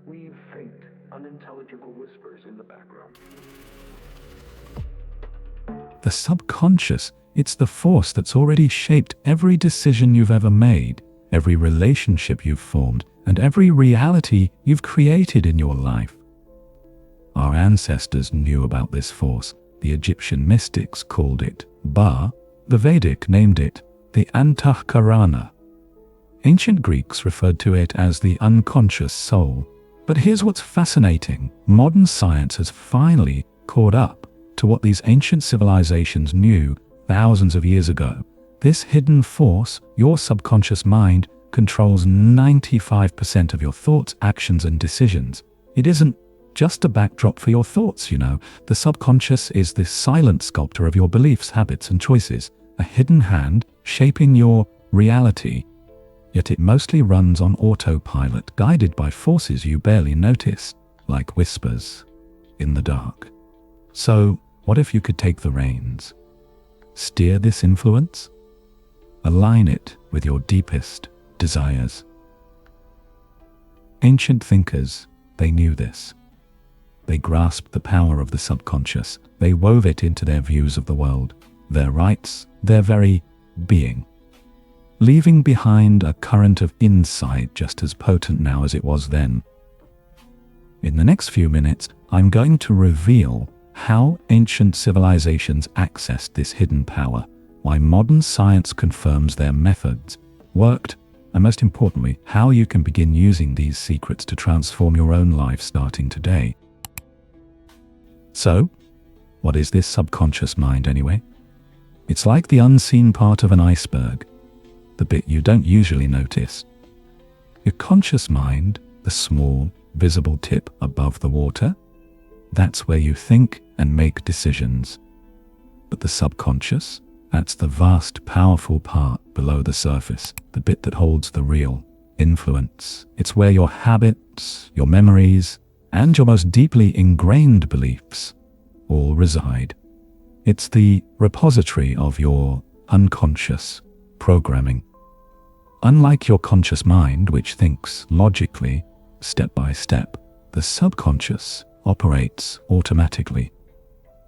weave faint, unintelligible whispers in the background. The subconscious, it's the force that's already shaped every decision you've ever made, every relationship you've formed, and every reality you've created in your life. Our ancestors knew about this force. The Egyptian mystics called it Ba. The Vedic named it the Antahkarana. Ancient Greeks referred to it as the unconscious soul. But here's what's fascinating. Modern science has finally caught up to what these ancient civilizations knew thousands of years ago. This hidden force, your subconscious mind, controls 95% of your thoughts, actions, and decisions. It isn't just a backdrop for your thoughts, you know. The subconscious is the silent sculptor of your beliefs, habits, and choices, a hidden hand shaping your reality. Yet it mostly runs on autopilot, guided by forces you barely notice, like whispers in the dark. So, what if you could take the reins? Steer this influence? Align it with your deepest desires. Ancient thinkers, they knew this. They grasped the power of the subconscious. They wove it into their views of the world, their rights, their very being, leaving behind a current of insight just as potent now as it was then. In the next few minutes, I'm going to reveal how ancient civilizations accessed this hidden power, why modern science confirms their methods worked, and most importantly, how you can begin using these secrets to transform your own life starting today. So, what is this subconscious mind anyway? It's like the unseen part of an iceberg, the bit you don't usually notice. Your conscious mind, the small, visible tip above the water, that's where you think and make decisions. But the subconscious, that's the vast, powerful part below the surface, the bit that holds the real influence. It's where your habits, your memories, and your most deeply ingrained beliefs all reside. It's the repository of your unconscious programming. Unlike your conscious mind, which thinks logically, step by step, the subconscious operates automatically.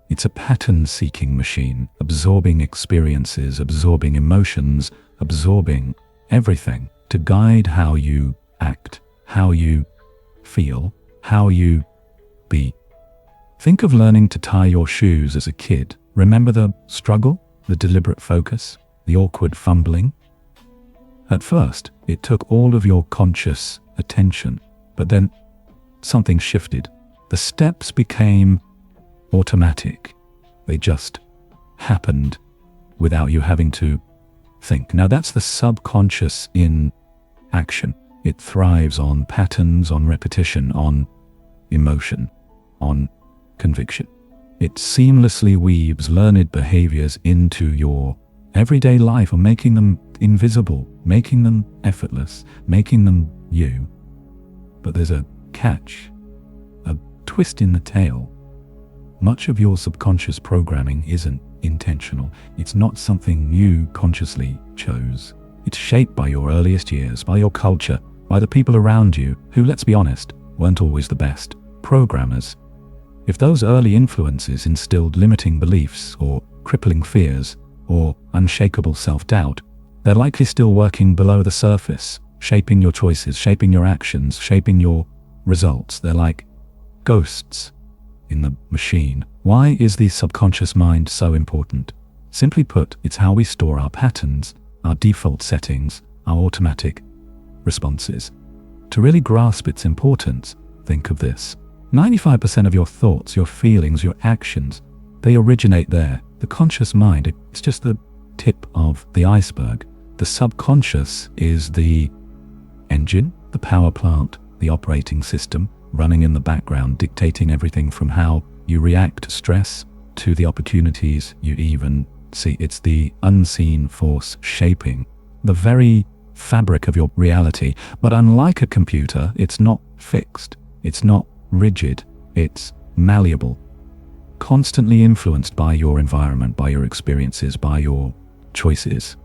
It's a pattern-seeking machine, absorbing experiences, absorbing emotions, absorbing everything to guide how you act, how you feel, how you be. Think of learning to tie your shoes as a kid. Remember the struggle, the deliberate focus, the awkward fumbling? At first, it took all of your conscious attention, but then something shifted. The steps became automatic. They just happened without you having to think. Now that's the subconscious in action. It thrives on patterns, on repetition, on emotion, on conviction. It seamlessly weaves learned behaviors into your everyday life, or making them invisible, making them effortless, making them you. But there's a catch, a twist in the tail. Much of your subconscious programming isn't intentional. It's not something you consciously chose. It's shaped by your earliest years, by your culture, by the people around you who, let's be honest, weren't always the best programmers. If those early influences instilled limiting beliefs or crippling fears or unshakable self-doubt, they're likely still working below the surface, shaping your choices, shaping your actions, shaping your results. They're like ghosts in the machine. Why is the subconscious mind so important? Simply put, it's how we store our patterns, our default settings, our automatic responses. To really grasp its importance, think of this. 95% of your thoughts, your feelings, your actions, they originate there. The conscious mind, it's just the tip of the iceberg. The subconscious is the engine, the power plant, the operating system, running in the background, dictating everything from how you react to stress to the opportunities you even see. It's the unseen force shaping the very fabric of your reality. But unlike a computer, it's not fixed. It's not rigid. It's malleable, constantly influenced by your environment, by your experiences, by your choices.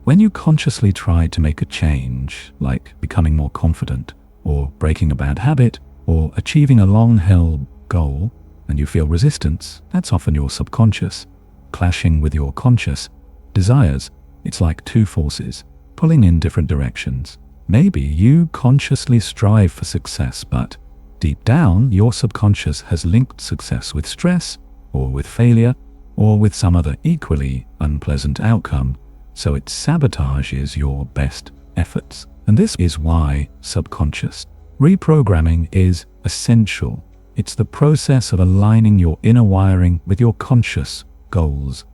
When you consciously try to make a change, like becoming more confident, or breaking a bad habit, or achieving a long-held goal, and you feel resistance, that's often your subconscious clashing with your conscious desires. It's like two forces pulling in different directions. Maybe you consciously strive for success, but deep down, your subconscious has linked success with stress, or with failure, or with some other equally unpleasant outcome, so it sabotages your best efforts. And this is why subconscious reprogramming is essential. It's the process of aligning your inner wiring with your conscious goals.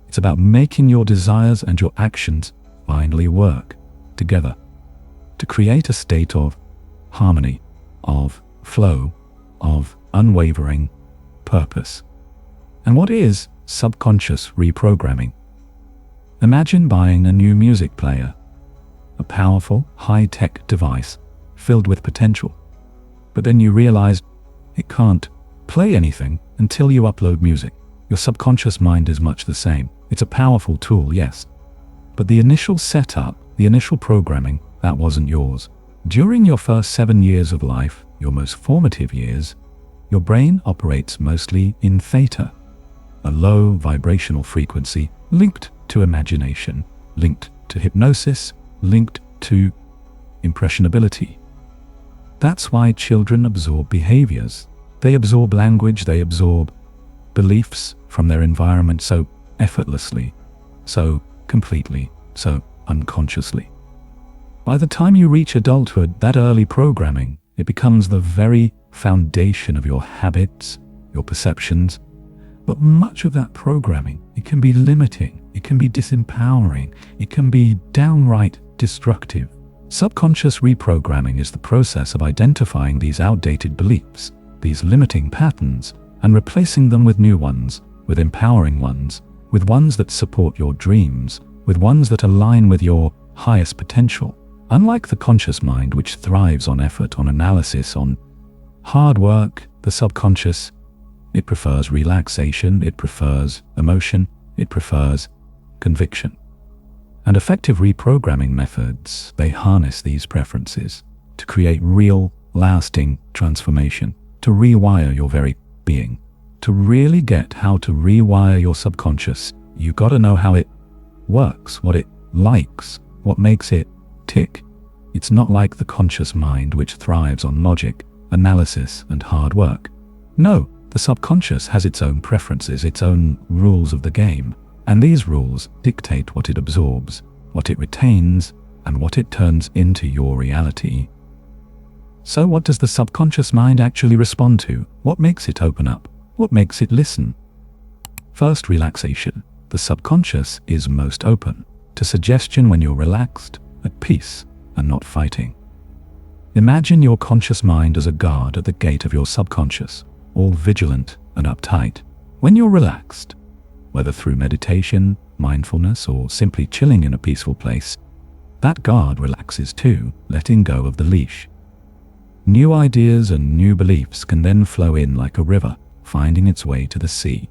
It's about making your desires and your actions finally work together to create a state of harmony, of flow, of unwavering purpose. And what is subconscious reprogramming? Imagine buying a new music player, a powerful, high-tech device filled with potential. But then you realize it can't play anything until you upload music. Your subconscious mind is much the same. It's a powerful tool, yes. But the initial setup, the initial programming, that wasn't yours. During your first 7 years of life, your most formative years, your brain operates mostly in theta, a low vibrational frequency linked to imagination, linked to hypnosis, linked to impressionability. That's why children absorb behaviors. They absorb language, they absorb beliefs from their environment so effortlessly, so completely, so unconsciously. By the time you reach adulthood, that early programming, it becomes the very foundation of your habits, your perceptions. But much of that programming, it can be limiting, it can be disempowering, it can be downright destructive. Subconscious reprogramming is the process of identifying these outdated beliefs, these limiting patterns, and replacing them with new ones, with empowering ones, with ones that support your dreams, with ones that align with your highest potential. Unlike the conscious mind, which thrives on effort, on analysis, on hard work, the subconscious, it prefers relaxation, it prefers emotion, it prefers conviction. And effective reprogramming methods, they harness these preferences to create real, lasting transformation, to rewire your very being. To really get how to rewire your subconscious, you gotta know how it works, what it likes, what makes it tick. It's not like the conscious mind, which thrives on logic, analysis, and hard work. No, the subconscious has its own preferences, its own rules of the game, and these rules dictate what it absorbs, what it retains, and what it turns into your reality. So what does the subconscious mind actually respond to? What makes it open up? What makes it listen? First, relaxation. The subconscious is most open to suggestion when you're relaxed, at peace, and not fighting. Imagine your conscious mind as a guard at the gate of your subconscious, all vigilant and uptight. When you're relaxed, whether through meditation, mindfulness, or simply chilling in a peaceful place, that guard relaxes too, letting go of the leash. New ideas and new beliefs can then flow in like a river, finding its way to the sea.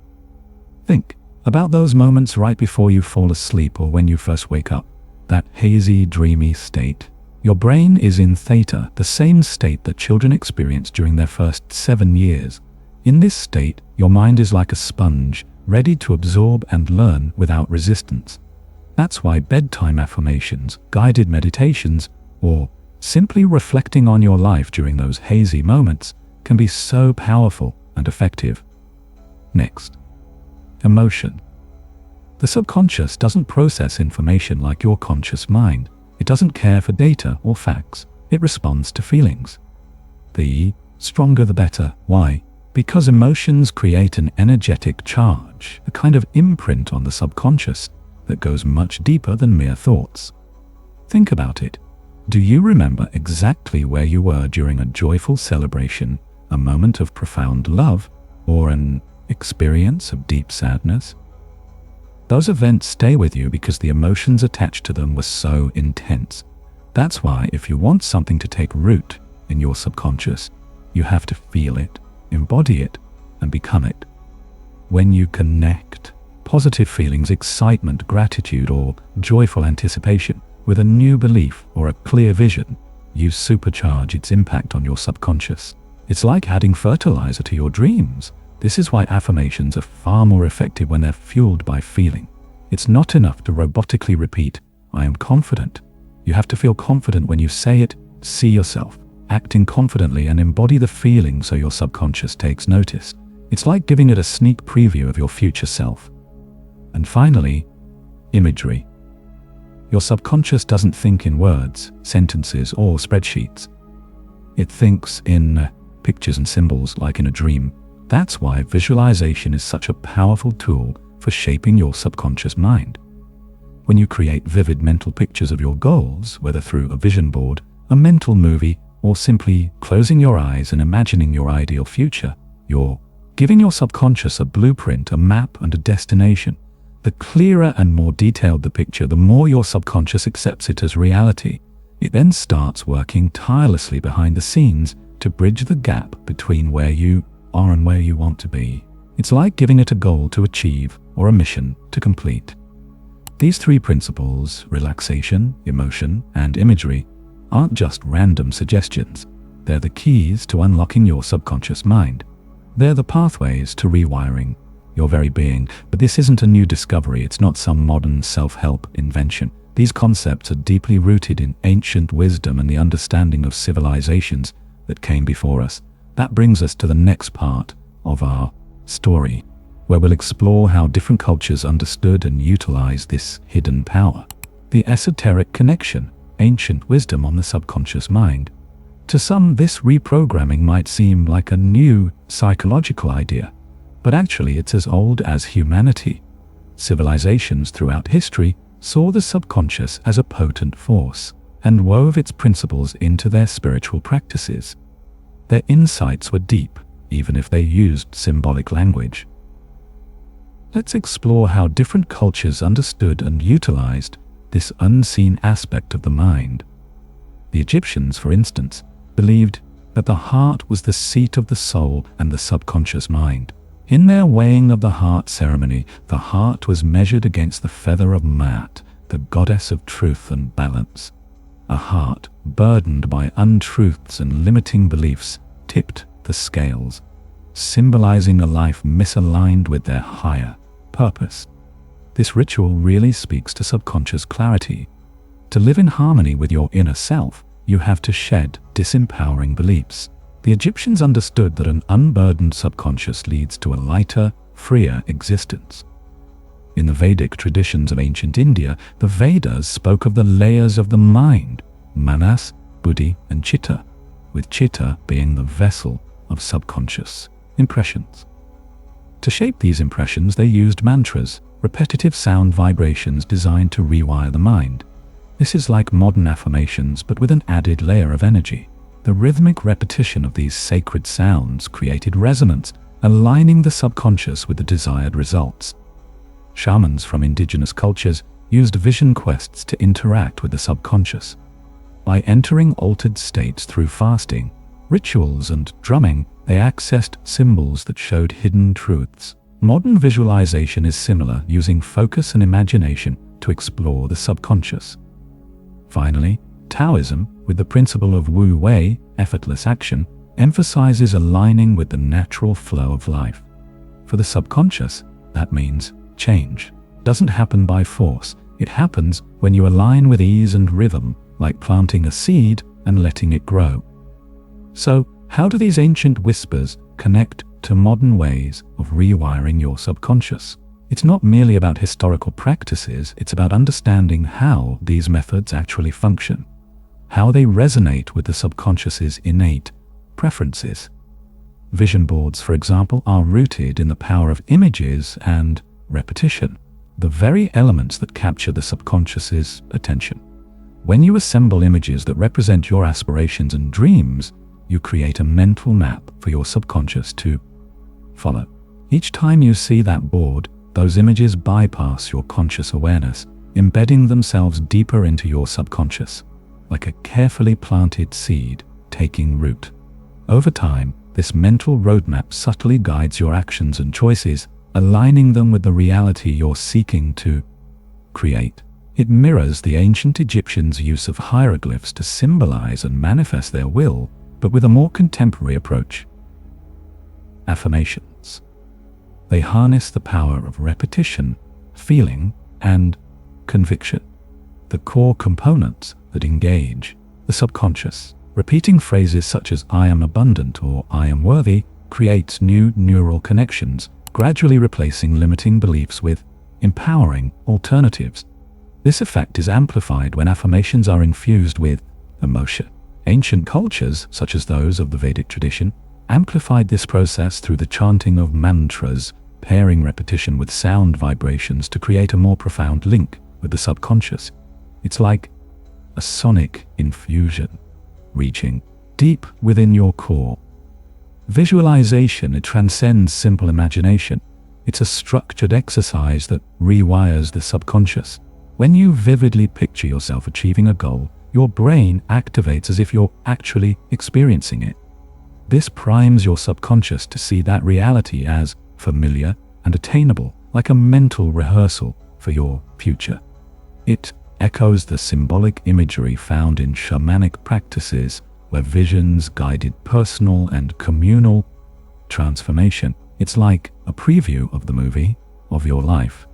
Think about those moments right before you fall asleep or when you first wake up, that hazy, dreamy state. Your brain is in theta, the same state that children experience during their first 7 years. In this state, your mind is like a sponge, ready to absorb and learn without resistance. That's why bedtime affirmations, guided meditations, or simply reflecting on your life during those hazy moments can be so powerful and effective. Next, emotion. The subconscious doesn't process information like your conscious mind. It doesn't care for data or facts. It responds to feelings. The stronger the better. Why? Because emotions create an energetic charge, a kind of imprint on the subconscious that goes much deeper than mere thoughts. Think about it. Do you remember exactly where you were during a joyful celebration, a moment of profound love, or an experience of deep sadness? Those events stay with you because the emotions attached to them were so intense. That's why if you want something to take root in your subconscious, you have to feel it, embody it, and become it. When you connect positive feelings, excitement, gratitude, or joyful anticipation with a new belief or a clear vision, you supercharge its impact on your subconscious. It's like adding fertilizer to your dreams. This is why affirmations are far more effective when they're fueled by feeling. It's not enough to robotically repeat, "I am confident." You have to feel confident when you say it, see yourself acting confidently, and embody the feeling so your subconscious takes notice. It's like giving it a sneak preview of your future self. And finally, imagery. Your subconscious doesn't think in words, sentences, or spreadsheets. It thinks in pictures and symbols like in a dream. That's why visualization is such a powerful tool for shaping your subconscious mind. When you create vivid mental pictures of your goals, whether through a vision board, a mental movie, or simply closing your eyes and imagining your ideal future, you're giving your subconscious a blueprint, a map, and a destination. The clearer and more detailed the picture, the more your subconscious accepts it as reality. It then starts working tirelessly behind the scenes to bridge the gap between where you are and where you want to be. It's like giving it a goal to achieve or a mission to complete. These three principles, relaxation, emotion, and imagery, aren't just random suggestions. They're the keys to unlocking your subconscious mind. They're the pathways to rewiring your very being. But this isn't a new discovery. It's not some modern self-help invention. These concepts are deeply rooted in ancient wisdom and the understanding of civilizations that came before us. That brings us to the next part of our story, where we'll explore how different cultures understood and utilized this hidden power. The esoteric connection, ancient wisdom on the subconscious mind. To some, this reprogramming might seem like a new psychological idea, but actually it's as old as humanity. Civilizations throughout history saw the subconscious as a potent force and wove its principles into their spiritual practices. Their insights were deep, even if they used symbolic language. Let's explore how different cultures understood and utilized this unseen aspect of the mind. The Egyptians, for instance, believed that the heart was the seat of the soul and the subconscious mind. In their weighing of the heart ceremony, the heart was measured against the feather of Maat, the goddess of truth and balance. A heart burdened by untruths and limiting beliefs tipped the scales, symbolizing a life misaligned with their higher purpose. This ritual really speaks to subconscious clarity. To live in harmony with your inner self, you have to shed disempowering beliefs. The Egyptians understood that an unburdened subconscious leads to a lighter, freer existence. In the Vedic traditions of ancient India, the Vedas spoke of the layers of the mind, manas, buddhi, and chitta, with chitta being the vessel of subconscious impressions. To shape these impressions, they used mantras, repetitive sound vibrations designed to rewire the mind. This is like modern affirmations, but with an added layer of energy. The rhythmic repetition of these sacred sounds created resonance, aligning the subconscious with the desired results. Shamans from indigenous cultures used vision quests to interact with the subconscious. By entering altered states through fasting, rituals, and drumming, they accessed symbols that showed hidden truths. Modern visualization is similar, using focus and imagination to explore the subconscious. Finally, Taoism, with the principle of Wu Wei, effortless action, emphasizes aligning with the natural flow of life. For the subconscious, that means change doesn't happen by force. It happens when you align with ease and rhythm, like planting a seed and letting it grow. So, how do these ancient whispers connect to modern ways of rewiring your subconscious? It's not merely about historical practices, it's about understanding how these methods actually function, how they resonate with the subconscious's innate preferences. Vision boards, for example, are rooted in the power of images and repetition, the very elements that capture the subconscious's attention. When you assemble images that represent your aspirations and dreams, you create a mental map for your subconscious to follow. Each time you see that board, those images bypass your conscious awareness, embedding themselves deeper into your subconscious, like a carefully planted seed taking root. Over time, this mental roadmap subtly guides your actions and choices, aligning them with the reality you're seeking to create. It mirrors the ancient Egyptians' use of hieroglyphs to symbolize and manifest their will, but with a more contemporary approach. Affirmations. They harness the power of repetition, feeling, and conviction, the core components that engage the subconscious. Repeating phrases such as "I am abundant" or "I am worthy" creates new neural connections, gradually replacing limiting beliefs with empowering alternatives. This effect is amplified when affirmations are infused with emotion. Ancient cultures, such as those of the Vedic tradition, amplified this process through the chanting of mantras, pairing repetition with sound vibrations to create a more profound link with the subconscious. It's like a sonic infusion, reaching deep within your core. Visualization, it transcends simple imagination. It's a structured exercise that rewires the subconscious. When you vividly picture yourself achieving a goal, your brain activates as if you're actually experiencing it. This primes your subconscious to see that reality as familiar and attainable, like a mental rehearsal for your future. It echoes the symbolic imagery found in shamanic practices, where visions guided personal and communal transformation. It's like a preview of the movie of your life.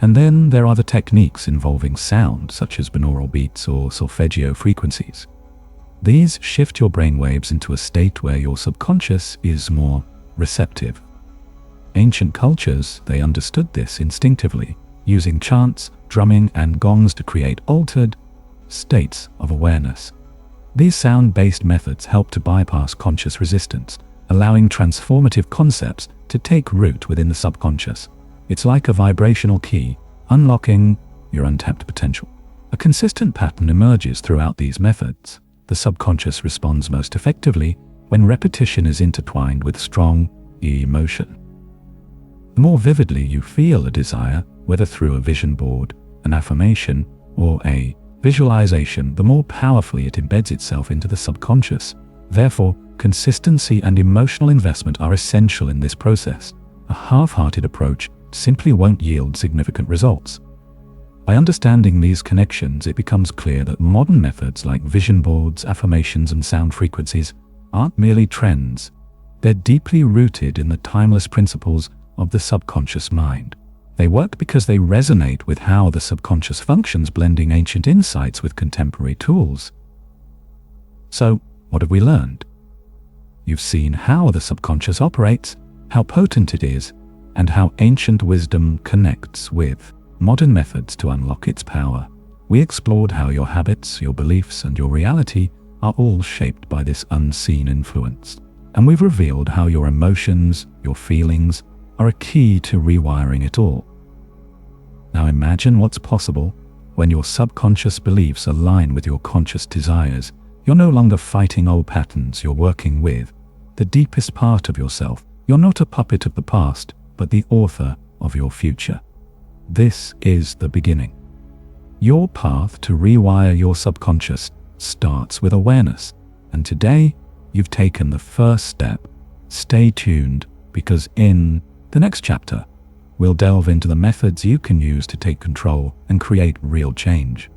And then there are the techniques involving sound, such as binaural beats or solfeggio frequencies. These shift your brainwaves into a state where your subconscious is more receptive. Ancient cultures, they understood this instinctively, using chants, drumming, and gongs to create altered states of awareness. These sound-based methods help to bypass conscious resistance, allowing transformative concepts to take root within the subconscious. It's like a vibrational key, unlocking your untapped potential. A consistent pattern emerges throughout these methods. The subconscious responds most effectively when repetition is intertwined with strong emotion. The more vividly you feel a desire, whether through a vision board, an affirmation, or a visualization, the more powerfully it embeds itself into the subconscious. Therefore, consistency and emotional investment are essential in this process. A half-hearted approach simply won't yield significant results. By understanding these connections, it becomes clear that modern methods like vision boards, affirmations, and sound frequencies aren't merely trends. They're deeply rooted in the timeless principles of the subconscious mind. They work because they resonate with how the subconscious functions, blending ancient insights with contemporary tools. So, what have we learned? You've seen how the subconscious operates, how potent it is, and how ancient wisdom connects with modern methods to unlock its power. We explored how your habits, your beliefs, and your reality are all shaped by this unseen influence. And we've revealed how your emotions, your feelings, are a key to rewiring it all. Now imagine what's possible when your subconscious beliefs align with your conscious desires. You're no longer fighting old patterns, you're working with the deepest part of yourself. You're not a puppet of the past, but the author of your future. This is the beginning. Your path to rewire your subconscious starts with awareness, and today you've taken the first step. Stay tuned, because in the next chapter, we'll delve into the methods you can use to take control and create real change.